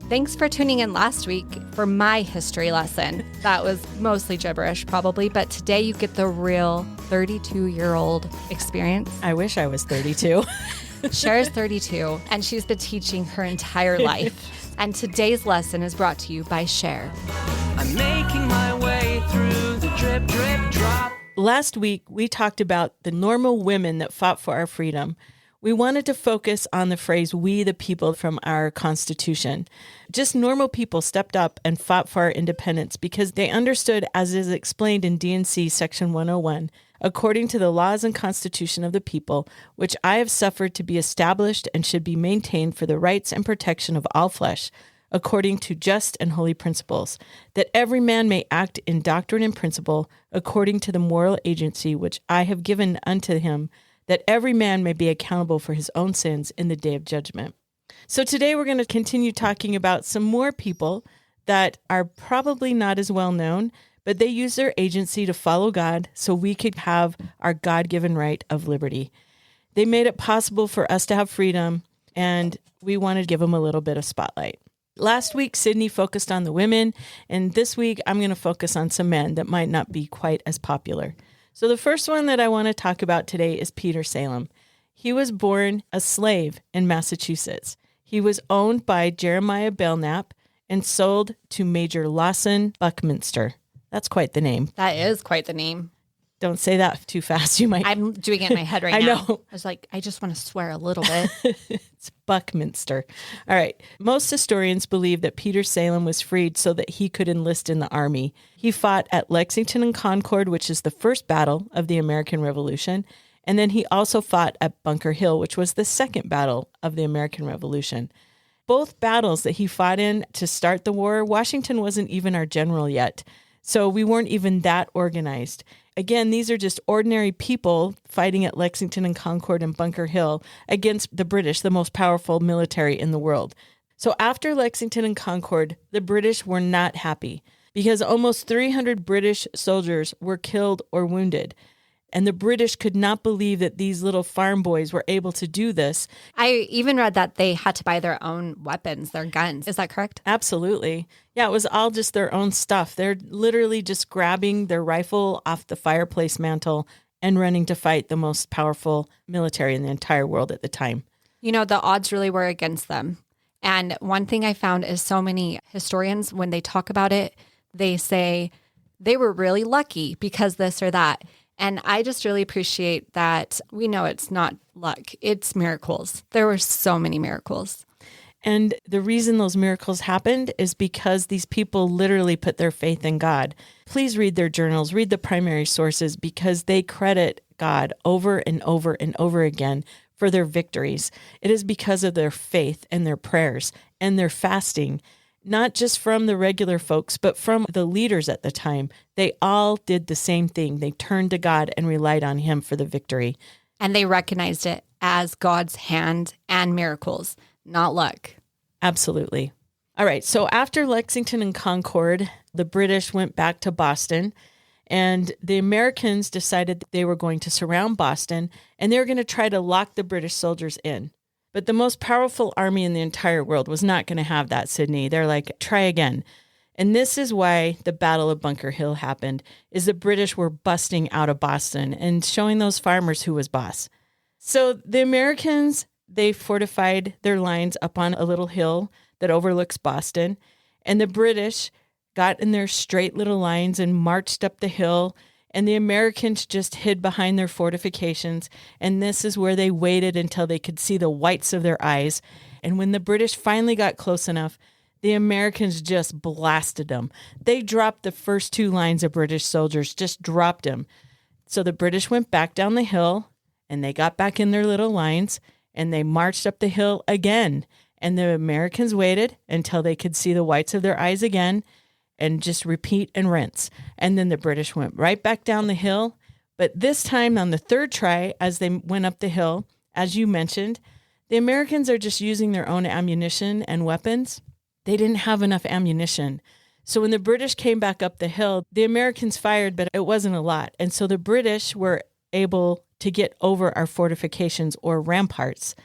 Thanks for tuning in last week for my history lesson. That was mostly gibberish probably, but today you get the real 32-year-old experience. I wish I was 32. Sher is 32, and she's been teaching her entire life. And today's lesson is brought to you by Sher. I'm making my way through the drip, drip, drop. Last week, we talked about the normal women that fought for our freedom. We wanted to focus on the phrase, we the people, from our Constitution. Just normal people stepped up and fought for our independence because they understood, as is explained in D&C Section 101, according to the laws and Constitution of the people, which I have suffered to be established and should be maintained for the rights and protection of all flesh, according to just and holy principles, that every man may act in doctrine and principle according to the moral agency which I have given unto him, that every man may be accountable for his own sins in the day of judgment. So today we're going to continue talking about some more people that are probably not as well known, but they use their agency to follow God so we could have our God-given right of liberty. They made it possible for us to have freedom, and we want to give them a little bit of spotlight. Last week, Sydney focused on the women, and this week I'm going to focus on some men that might not be quite as popular. So the first one that I want to talk about today is Peter Salem. He was born a slave in Massachusetts. He was owned by Jeremiah Belknap and sold to Major Lawson Buckminster. That's quite the name. That is quite the name. Don't say that too fast. You might. I'm doing it in my head right I now. know. I was like, I just want to swear a little bit. It's Buckminster. All right. Most historians believe that Peter Salem was freed so that he could enlist in the army. He fought at Lexington and Concord, which is the first battle of the American Revolution. And then he also fought at Bunker Hill, which was the second battle of the American Revolution. Both battles that he fought in to start the war, Washington wasn't even our general yet. So we weren't even that organized. Again, these are just ordinary people fighting at Lexington and Concord and Bunker Hill against the British, the most powerful military in the world. So after Lexington and Concord, the British were not happy because almost 300 British soldiers were killed or wounded. And the British could not believe that these little farm boys were able to do this. I even read that they had to buy their own weapons, their guns. Is that correct? Absolutely. Yeah, it was all just their own stuff. They're literally just grabbing their rifle off the fireplace mantel and running to fight the most powerful military in the entire world at the time. You know, the odds really were against them. And one thing I found is so many historians, when they talk about it, they say they were really lucky because this or that. And I just really appreciate that we know it's not luck, it's miracles. There were so many miracles. And the reason those miracles happened is because these people literally put their faith in God. Please read their journals, read the primary sources, because they credit God over and over and over again for their victories. It is because of their faith and their prayers and their fasting. Not just from the regular folks, but from the leaders at the time. They all did the same thing. They turned to God and relied on him for the victory. And they recognized it as God's hand and miracles, not luck. Absolutely. All right. So after Lexington and Concord, the British went back to Boston, and the Americans decided that they were going to surround Boston, and they were going to try to lock the British soldiers in. But the most powerful army in the entire world was not going to have that, Sydney. They're like, try again. And this is why the Battle of Bunker Hill happened, is the British were busting out of Boston and showing those farmers who was boss. So the Americans, they fortified their lines up on a little hill that overlooks Boston. And the British got in their straight little lines and marched up the hill. And the Americans just hid behind their fortifications, and this is where they waited until they could see the whites of their eyes. And when the British finally got close enough, the Americans just blasted them. They dropped the first two lines of British soldiers, just dropped them. So the British went back down the hill, and they got back in their little lines, and they marched up the hill again. And the Americans waited until they could see the whites of their eyes again, and just repeat and rinse. And then the British went right back down the hill. But this time on the third try, as they went up the hill, as you mentioned, the Americans are just using their own ammunition and weapons. They didn't have enough ammunition. So when the British came back up the hill, the Americans fired, but it wasn't a lot. And so the British were able to get over our fortifications or ramparts.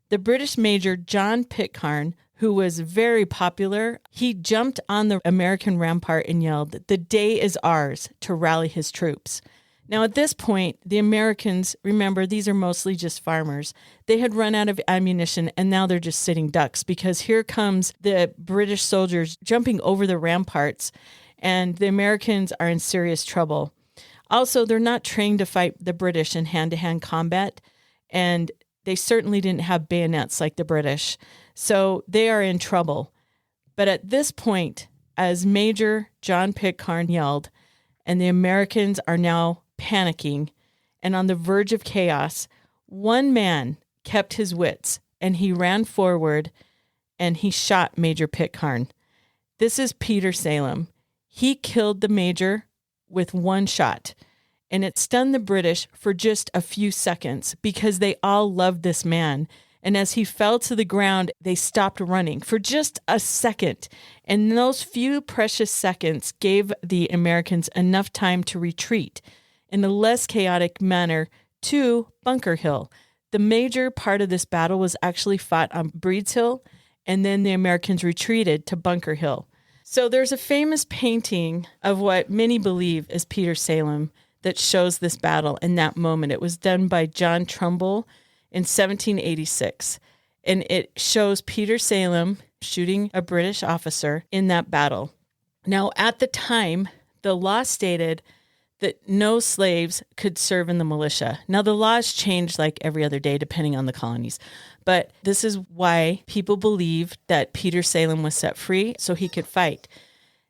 The British Major John Pitcairn, who who was very popular, he jumped on the American rampart and yelled, "The day is ours," to rally his troops. Now, at this point, the Americans, remember, these are mostly just farmers. They had run out of ammunition, and now they're just sitting ducks because here comes the British soldiers jumping over the ramparts, and the Americans are in serious trouble. Also, they're not trained to fight the British in hand-to-hand combat, and they certainly didn't have bayonets like the British. So they are in trouble. But at this point, as Major John Pitcairn yelled, and the Americans are now panicking and on the verge of chaos, one man kept his wits and he ran forward and he shot Major Pitcairn. This is Peter Salem. He killed the major with one shot, and it stunned the British for just a few seconds because they all loved this man. And as he fell to the ground, they stopped running for just a second. And those few precious seconds gave the Americans enough time to retreat in a less chaotic manner to Bunker Hill. The major part of this battle was actually fought on Breed's Hill, and then the Americans retreated to Bunker Hill. So there's a famous painting of what many believe is Peter Salem that shows this battle in that moment. It was done by John Trumbull in 1786, and it shows Peter Salem shooting a British officer in that battle. Now, at the time, the law stated that no slaves could serve in the militia. Now, the laws changed like every other day, depending on the colonies. But this is why people believe that Peter Salem was set free so he could fight.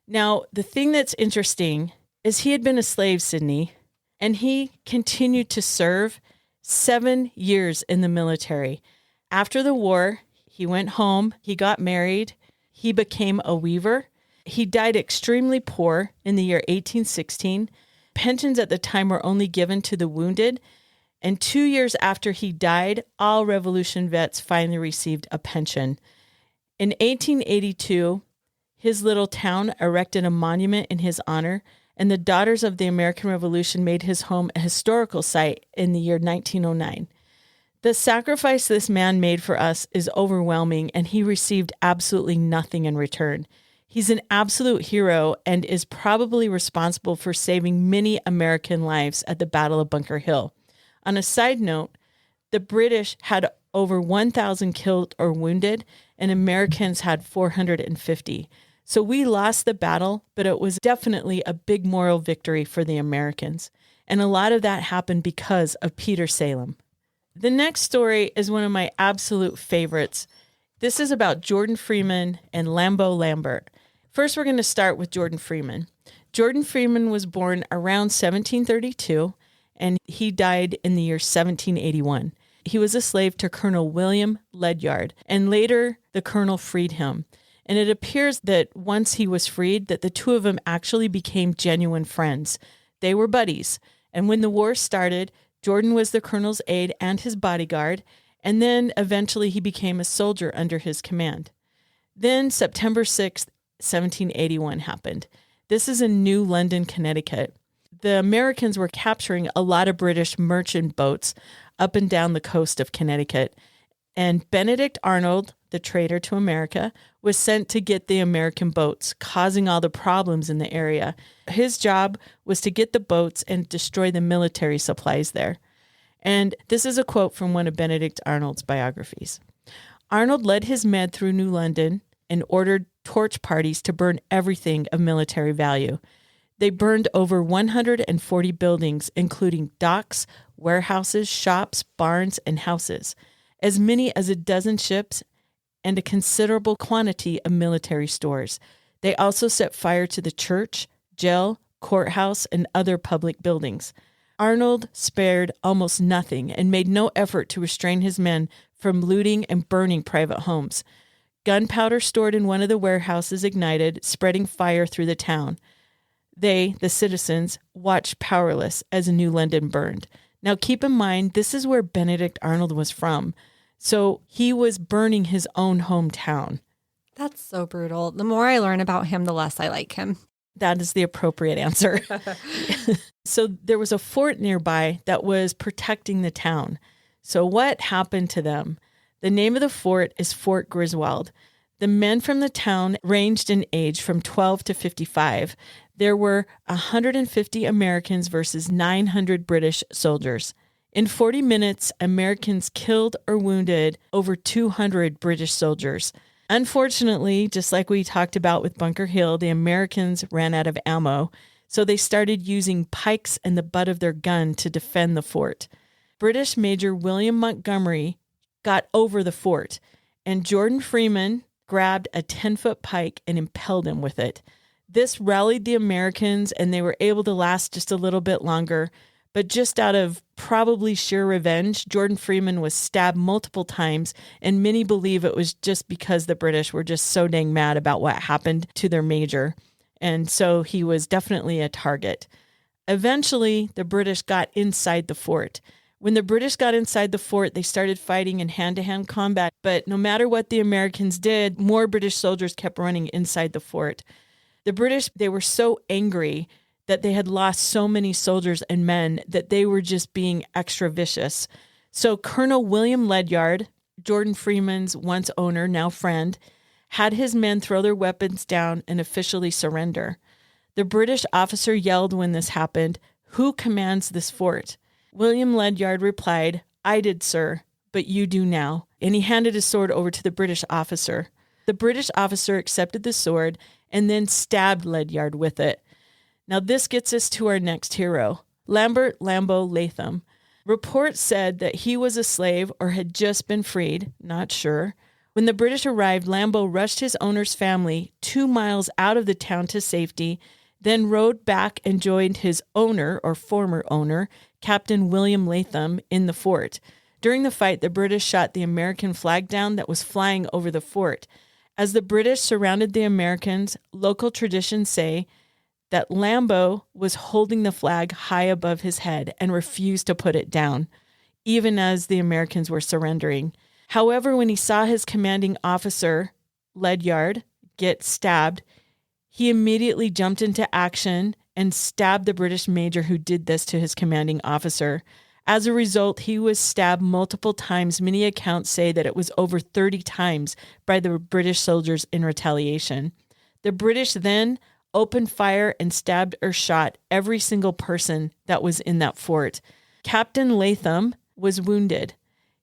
Now, the thing that's interesting is he had been a slave, Sydney, and he continued to serve 7 years in the military. After the war, he went home, he got married, he became a weaver. He died extremely poor in the year 1816. Pensions at the time were only given to the wounded. And 2 years after he died, all Revolution vets finally received a pension. In 1882, his little town erected a monument in his honor, and the Daughters of the American Revolution made his home a historical site in the year 1909. The sacrifice this man made for us is overwhelming, and he received absolutely nothing in return. He's an absolute hero and is probably responsible for saving many American lives at the Battle of Bunker Hill. On a side note, the British had over 1,000 killed or wounded, and Americans had 450. So we lost the battle, but it was definitely a big moral victory for the Americans. And a lot of that happened because of Peter Salem. The next story is one of my absolute favorites. This is about Jordan Freeman and Lambo Lambert. First, we're going to start with Jordan Freeman. Jordan Freeman was born around 1732, and he died in the year 1781. He was a slave to Colonel William Ledyard, and later the colonel freed him. And it appears that once he was freed, that the two of them actually became genuine friends. They were buddies. And when the war started, Jordan was the colonel's aide and his bodyguard, and then eventually he became a soldier under his command. Then September 6th, 1781 happened. This is in New London, Connecticut. The Americans were capturing a lot of British merchant boats up and down the coast of Connecticut. And Benedict Arnold, the traitor to America, was sent to get the American boats, causing all the problems in the area. His job was to get the boats and destroy the military supplies there. And this is a quote from one of Benedict Arnold's biographies. Arnold led his men through New London and ordered torch parties to burn everything of military value. They burned over 140 buildings, including docks, warehouses, shops, barns, and houses, as many as a dozen ships, and a considerable quantity of military stores. They also set fire to the church, jail, courthouse, and other public buildings. Arnold spared almost nothing and made no effort to restrain his men from looting and burning private homes. Gunpowder stored in one of the warehouses ignited, spreading fire through the town. They, the citizens, watched powerless as New London burned. Now keep in mind, this is where Benedict Arnold was from. So he was burning his own hometown. That's so brutal. The more I learn about him, the less I like him. That is the appropriate answer. So there was a fort nearby that was protecting the town. So what happened to them? The name of the fort is Fort Griswold. The men from the town ranged in age from 12 to 55. There were 150 Americans versus 900 British soldiers. In 40 minutes, Americans killed or wounded over 200 British soldiers. Unfortunately, just like we talked about with Bunker Hill, the Americans ran out of ammo, so they started using pikes and the butt of their gun to defend the fort. British Major William Montgomery got over the fort, and Jordan Freeman grabbed a 10-foot pike and impaled him with it. This rallied the Americans, and they were able to last just a little bit longer. But just out of probably sheer revenge, Jordan Freeman was stabbed multiple times, and many believe it was just because the British were just so dang mad about what happened to their major. And so he was definitely a target. Eventually, the British got inside the fort. When the British got inside the fort, they started fighting in hand-to-hand combat. But no matter what the Americans did, more British soldiers kept running inside the fort. The British, they were so angry that they had lost so many soldiers and men that they were just being extra vicious. So Colonel William Ledyard, Jordan Freeman's once owner, now friend, had his men throw their weapons down and officially surrender. The British officer yelled when this happened, "Who commands this fort?" William Ledyard replied, "I did, sir, but you do now." And he handed his sword over to the British officer. The British officer accepted the sword and then stabbed Ledyard with it. Now this gets us to our next hero, Lambert Lambo Latham. Reports said that he was a slave or had just been freed, not sure. When the British arrived, Lambo rushed his owner's family 2 miles out of the town to safety, then rode back and joined his owner, or former owner, Captain William Latham, in the fort. During the fight, the British shot the American flag down that was flying over the fort. As the British surrounded the Americans, local traditions say that Lambo was holding the flag high above his head and refused to put it down, even as the Americans were surrendering. However, when he saw his commanding officer, Ledyard, get stabbed, he immediately jumped into action and stabbed the British major who did this to his commanding officer. As a result, he was stabbed multiple times. Many accounts say that it was over 30 times by the British soldiers in retaliation. The British then opened fire and stabbed or shot every single person that was in that fort. Captain Latham was wounded.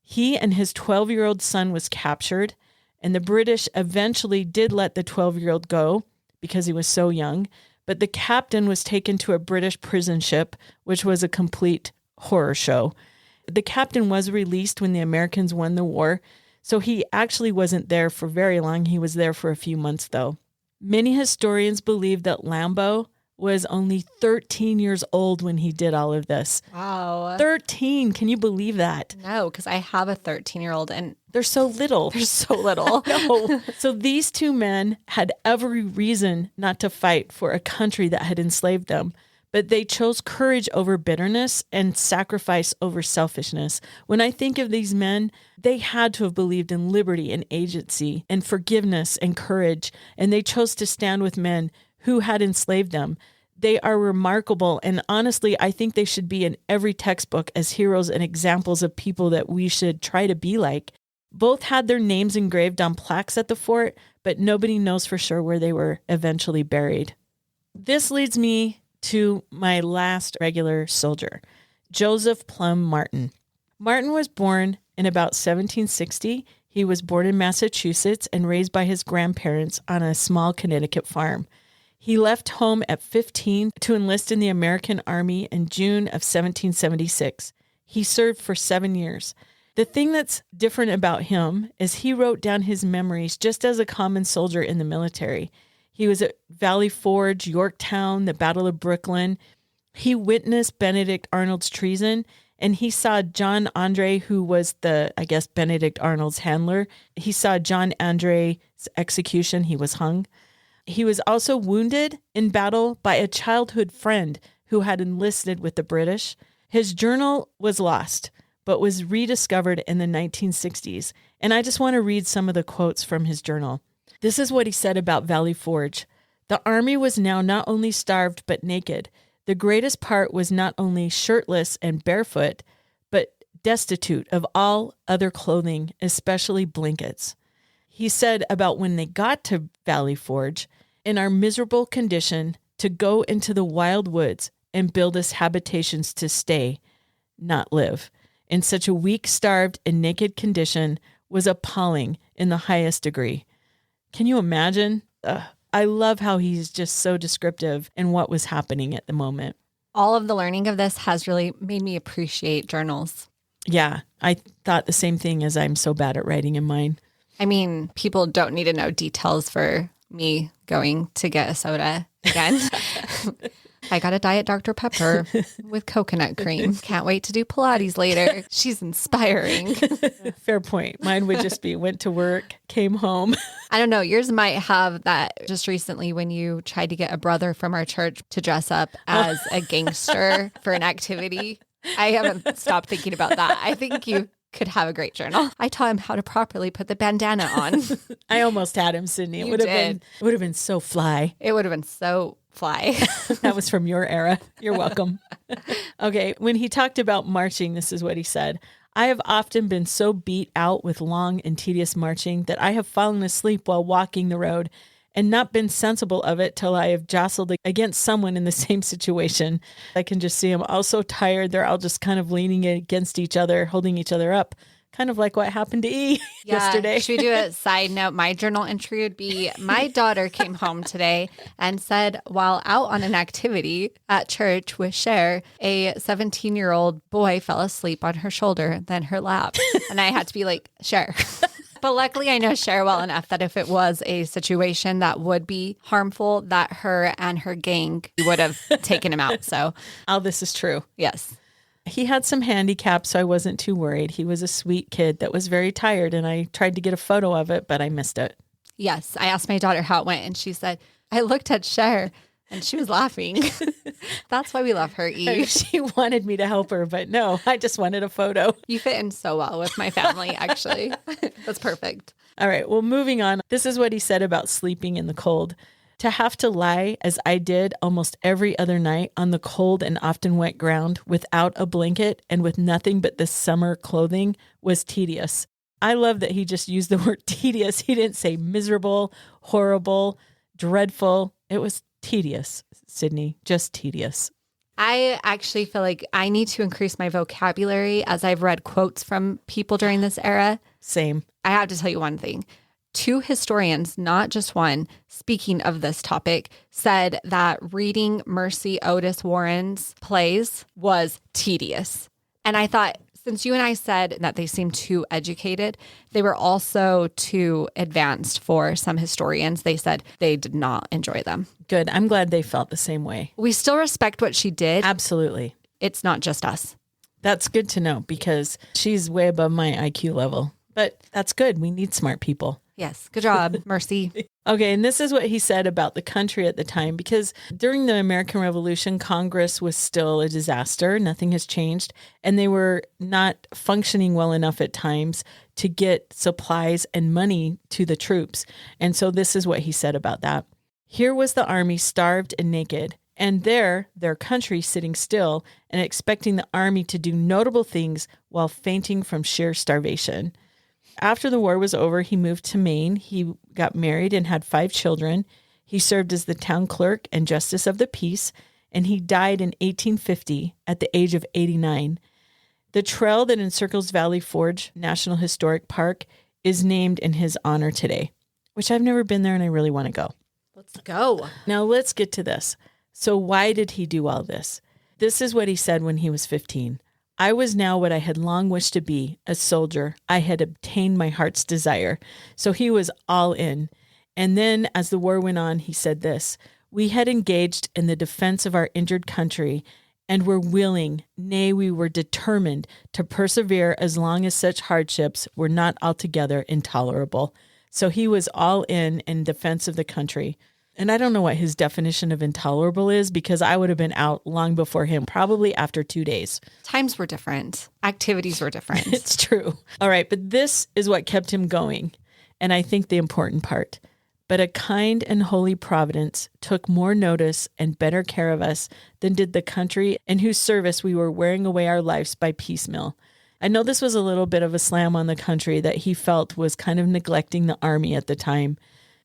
He and his 12-year-old son was captured, and the British eventually did let the 12-year-old go because he was so young, but the captain was taken to a British prison ship, which was a complete horror show. The captain was released when the Americans won the war, so he actually wasn't there for very long. He was there for a few months, though. Many historians believe that Lambo was only 13 years old when he did all of this. Wow. 13. Can you believe that? No, because I have a 13-year-old and They're so little. they're so little. No. So these two men had every reason not to fight for a country that had enslaved them, but they chose courage over bitterness and sacrifice over selfishness. When I think of these men, they had to have believed in liberty and agency and forgiveness and courage, and they chose to stand with men who had enslaved them. They are remarkable, and honestly, I think they should be in every textbook as heroes and examples of people that we should try to be like. Both had their names engraved on plaques at the fort, but nobody knows for sure where they were eventually buried. This leads me to my last regular soldier, Joseph Plumb Martin. Martin was born in about 1760. He was born in Massachusetts and raised by his grandparents on a small Connecticut farm. He left home at 15 to enlist in the American Army in June of 1776. He served for 7 years. The thing that's different about him is he wrote down his memories just as a common soldier in the military. He was at Valley Forge, Yorktown, the Battle of Brooklyn. He witnessed Benedict Arnold's treason, and he saw John Andre, who was Benedict Arnold's handler. He saw John Andre's execution. He was hung. He was also wounded in battle by a childhood friend who had enlisted with the British. His journal was lost, but was rediscovered in the 1960s. And I just want to read some of the quotes from his journal. This is what he said about Valley Forge. The army was now not only starved, but naked. The greatest part was not only shirtless and barefoot, but destitute of all other clothing, especially blankets. He said about when they got to Valley Forge, in our miserable condition, to go into the wild woods and build us habitations to stay, not live, in such a weak, starved, and naked condition was appalling in the highest degree. Can you imagine? I love how he's just so descriptive in what was happening at the moment. All of the learning of this has really made me appreciate journals. Yeah, I thought the same thing, as I'm so bad at writing in mine. I mean, people don't need to know details for me going to get a soda again. I got a Diet Dr. Pepper with coconut cream. Can't wait to do Pilates later. She's inspiring. Fair point. Mine would just be went to work, came home. I don't know. Yours might have that just recently when you tried to get a brother from our church to dress up as a gangster for an activity. I haven't stopped thinking about that. I think you could have a great journal. I taught him how to properly put the bandana on. I almost had him, Sydney. It You would have did. been would have been so fly. It would have been so fly. That was from your era. You're welcome. Okay, when he talked about marching, this is what he said. I have often been so beat out with long and tedious marching that I have fallen asleep while walking the road and not been sensible of it till I have jostled against someone in the same situation. I can just see them all so tired. They're all just kind of leaning against each other, holding each other up. Kind of like what happened to E yesterday. Should we do a side note? My journal entry would be, my daughter came home today and said while out on an activity at church with Sher, a 17-year-old boy fell asleep on her shoulder, then her lap. And I had to be like, Sher. But luckily I know Sher well enough that if it was a situation that would be harmful, that her and her gang would have taken him out. So All this is true. yes. He had some handicaps, so I wasn't too worried. He was a sweet kid that was very tired, and I tried to get a photo of it, but I missed it. Yes. I asked my daughter how it went, and she said, I looked at Cher and she was laughing. That's why we love her, Eve. She wanted me to help her, but no, I just wanted a photo. You fit in so well with my family, actually. That's perfect. All right, well, moving on. This is what he said about sleeping in the cold. To have to lie, as I did almost every other night, on the cold and often wet ground without a blanket and with nothing but the summer clothing was tedious. I love that he just used the word tedious. He didn't say miserable, horrible, dreadful. It was tedious, Sydney, just tedious. I actually feel like I need to increase my vocabulary as I've read quotes from people during this era. Same. I have to tell you one thing. 2 historians, not just one, speaking of this topic, said that reading Mercy Otis Warren's plays was tedious. And I thought, since you and I said that they seemed too educated, they were also too advanced for some historians. They said they did not enjoy them. Good. I'm glad they felt the same way. We still respect what she did. Absolutely. It's not just us. That's good to know because she's way above my IQ level. But that's good. We need smart people. Yes. Good job, Mercy. Okay, and this is what he said about the country at the time, because during the American Revolution, Congress was still a disaster. Nothing has changed. And they were not functioning well enough at times to get supplies and money to the troops. And so this is what he said about that. Here was the army starved and naked, and there their country sitting still and expecting the army to do notable things while fainting from sheer starvation. After the war was over, he moved to Maine. He got married and had 5 children. He served as the town clerk and justice of the peace, and he died in 1850 at the age of 89. The trail that encircles Valley Forge National Historic Park is named in his honor today, which I've never been there and I really want to go. Let's go. Now let's get to this. So why did he do all this? This is what he said when he was 15. I was now what I had long wished to be, a soldier. I had obtained my heart's desire. So he was all in. And then as the war went on, he said this, we had engaged in the defense of our injured country and were willing, nay, we were determined to persevere as long as such hardships were not altogether intolerable. So he was all in defense of the country. And I don't know what his definition of intolerable is because I would have been out long before him, probably after 2 days. Times were different. Activities were different. It's true. All right. But this is what kept him going. And I think the important part. But a kind and holy providence took more notice and better care of us than did the country in whose service we were wearing away our lives by piecemeal. I know this was a little bit of a slam on the country that he felt was kind of neglecting the army at the time,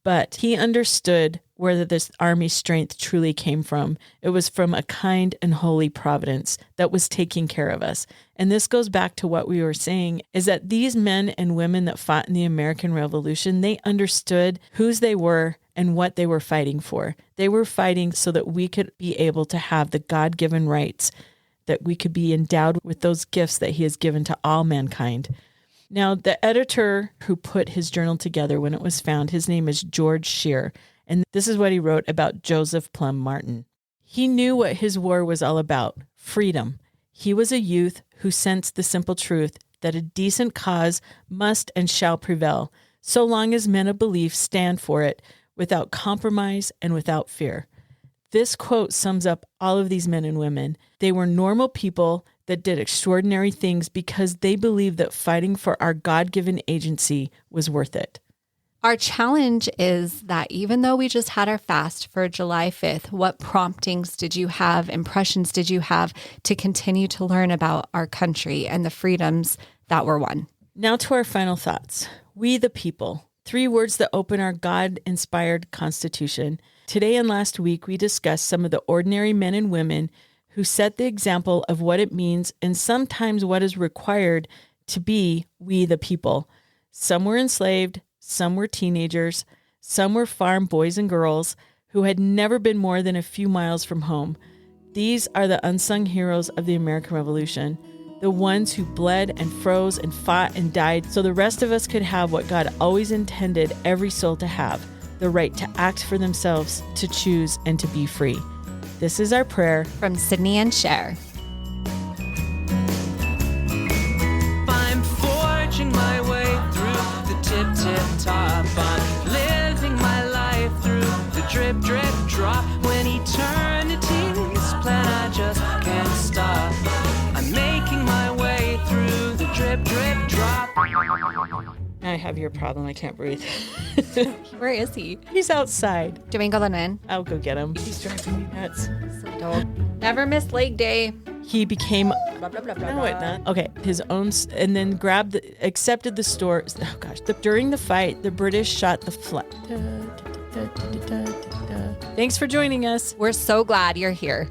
but he understood where this army strength truly came from. It was from a kind and holy providence that was taking care of us. And this goes back to what we were saying, is that these men and women that fought in the American Revolution, they understood whose they were and what they were fighting for. They were fighting so that we could be able to have the God-given rights, that we could be endowed with those gifts that he has given to all mankind. Now, the editor who put his journal together when it was found, his name is George Sher, and this is what he wrote about Joseph Plumb Martin. He knew what his war was all about, freedom. He was a youth who sensed the simple truth that a decent cause must and shall prevail, so long as men of belief stand for it without compromise and without fear. This quote sums up all of these men and women. They were normal people that did extraordinary things because they believed that fighting for our God-given agency was worth it. Our challenge is that even though we just had our fast for July 5th, what promptings did you have, impressions did you have to continue to learn about our country and the freedoms that were won? Now to our final thoughts. We the people. 3 words that open our God-inspired Constitution. Today and last week, we discussed some of the ordinary men and women who set the example of what it means and sometimes what is required to be we the people. Some were enslaved, some were teenagers, some were farm boys and girls who had never been more than a few miles from home. These are the unsung heroes of the American Revolution, the ones who bled and froze and fought and died so the rest of us could have what God always intended every soul to have, the right to act for themselves, to choose, and to be free. This is our prayer. From Sydney and Sher. I'm forging my way through the tip top. I'm living my life through the drip drop. When eternity's plan, I just can't stop. I'm making my way through the drip drop. I have your problem. I can't breathe. Where is he? He's outside. Domingo Lenin. I'll go get him. He's driving me nuts. So dope. Never miss leg day. He became Blah, blah, blah, blah, no, it not. Okay, his own, and then accepted the store. Oh gosh! During the fight, the British shot the flag. Thanks for joining us. We're so glad you're here.